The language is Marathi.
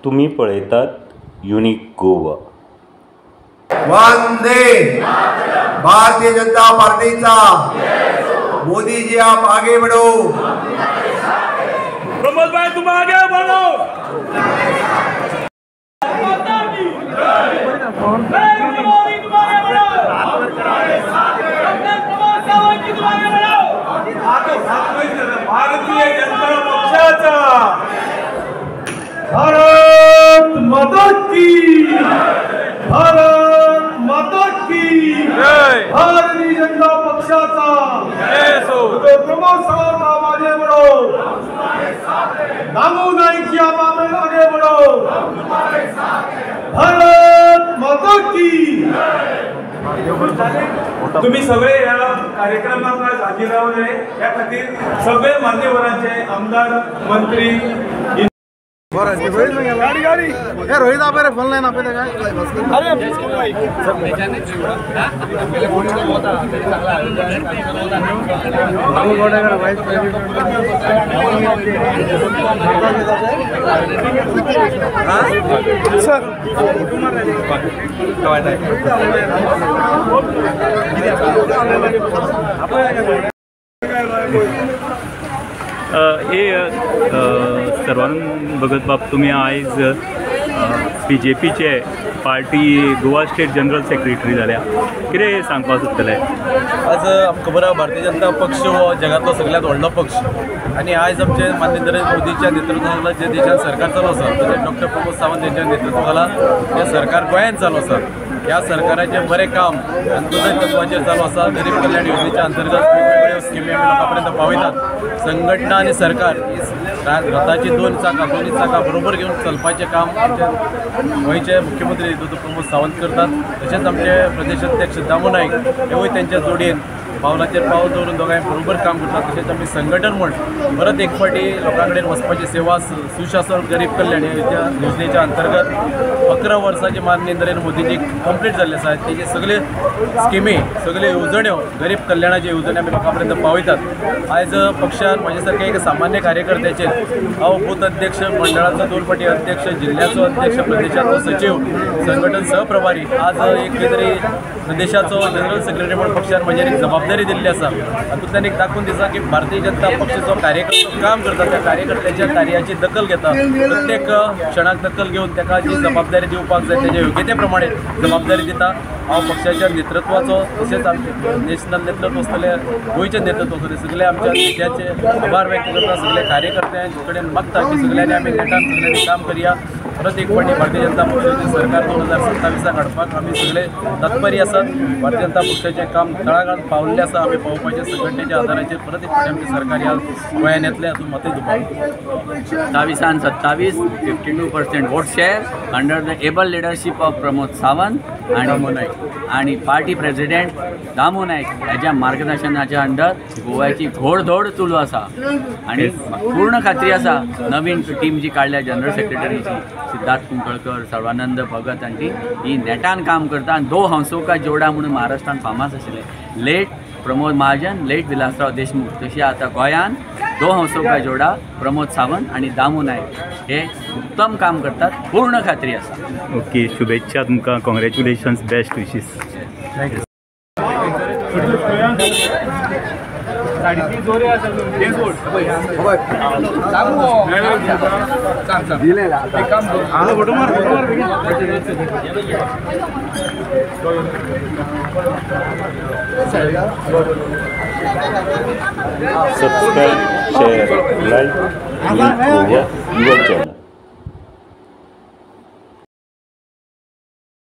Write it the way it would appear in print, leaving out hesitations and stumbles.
तुम्ही पळयतात युनिक गोवा। वंदे भारतीय जनता पार्टीचा मोदी जी आप आगे बढ़ो। प्रमोद भाई तुम आगे बढ़ो। भारतीय जनता पक्षाचा भारत माता की, भारत माता की, भारतीय जनता पक्षाचा प्रमोद सावंत आप आगे बढ़ो। दामू नाईक जी आप आगे बढ़ो। भारत माता की। तुम्ही सगळे या कार्यक्रमात हाजीर राहून या खातीर सगळे मान्यवरांचे आमदार मंत्री गाड़ी गाड़ी रोहित आप फोन लाइन आपले काय सर्वानंद भगत बाब तुम्ही आयज BJPचे party Goa state general secretary जाल्या, कितें सांगपाक सोदतले? आज आमकां खबर आहा भारतीय जनता पक्ष हो जगातलो सगळ्यात व्हडलो पक्ष आणि आयज आमचे माननीय नरेंद्र मोदीच्या नेतृत्वाखाला जे देशात सरकार चालू आसा, डॉक्टर प्रमोद सावंत यांच्या नेतृत्वाखाला हे सरकार गोंयांत चालू आसा। ह्या सरकाराचे बरें काम अंत्योदय तत्वाचेर चालू आसा। गरीब कल्याण योजनेच्या अंतर्गत वेगवेगळ्यो स्किमी आमी लोकां पर्यंत पावयतात। संघटना आणि सरकार रथाची दोन्ही चाकां बरोबर घेऊन चलपाचें काम आमचे गोंयचे मुख्यमंत्री डॉ प्रमोद सावंत करतात। तशेंच आमचे प्रदेशाध्यक्ष दामू नाईक हेवूय त्यांच्या जोडयेन पावलाचेर पावल दवरून दोगांय बरोबर काम करतात। तशेंच आमी संघटन म्हण परत एक फावटी लोकां कडेन वचपाची सेवा सुशासन गरीब कल्याण योजनेच्या अंतर्गत 11 वर्सांची माननीय नरेंद्र मोदीजी कंप्लीट जाल्ले आसा। तेजे सगळे स्किमी सगळे येवजण्यो गरीब कल्याणाचे येवजणी आमी लोकां पर्यंत पावयतात। आयज पक्षान म्हाजे सारके एक सामान्य कार्यकर्त्याचेर हांव बूथ अध्यक्ष, मंडळाचो 2 फावटी अध्यक्ष, जिल्ह्याचो अध्यक्ष, प्रदेशाचो सचिव, संघटन सहप्रभारी, आज एक तरी प्रदेशाचो जनरल सेक्रेटरी म्हणून पक्षान म्हजेर एक जबाबदारी दिल्ली आसा। हातूंतल्यान एक दाखोवन दिता की भारतीय जनता पक्ष जो कार्यकर्तो काम करता त्या कार्यकर्त्याच्या कार्याची दखल घेता। प्रत्येक क्षणाक दखल घेवन ताका जी जबाबदारी दिवपाक जाय तेच्या योग्यते प्रमाणे जबाबदारी दिता। हांव पक्षाच्या नेतृत्वाचो तशेंच आमचे नॅशनल नेतृत्व आसतले, गोंयचे नेतृत्व आसतले सगळे आमच्या नेत्याचे आभार व्यक्त करता। सगळे कार्यकर्त्यांचे कडेन मागता की सगळ्यांनी आमी नेटान सगळ्यांनी काम करया। परत एक फावटी भारतीय जनता पक्षाचे सरकार 2027 हाडपाक आमी सगळे तत्परी आसात। भारतीय जनता पक्षाचें काम तळागाळांत पावल्लें आसा। आमी पावोवपाचे संघटनेच्या आदाराचेर परत एक फावटी आमचें सरकार ह्या गोंयांत येतलें हातूंत मतूय दिवपाक। 27 52% vote share under the able leadership of Pramod Sawant आणि पार्टी प्रेसिडेंट दामू नाईक ह्याच्या मार्गदर्शनाच्या अंडर गोव्याची घोडदौड चालू आसा आणि पूर्ण खात्री आसा नवीन टीम जी काढल्या जनरल सेक्रेटरीची सिद्धार्थ कुंकळकर, सर्वानंद भगत आणि ही नेटान काम करता। आणि 2 हंसों का जोडा म्हणून महाराष्ट्रात फामास आशिल्ले, लेट प्रमोद महाजन, लेट विलासराव देशमुख, तशी आता गोंयान 2 हंसों का जोडा प्रमोद सावंत आणि दामू नाईक हे उत्तम काम करतात, पूर्ण खात्री आसा। ओके, शुभेच्छा तुमकां, congratulations, best wishes. Thank you. Subscribe, share, like, link Goa, your channel.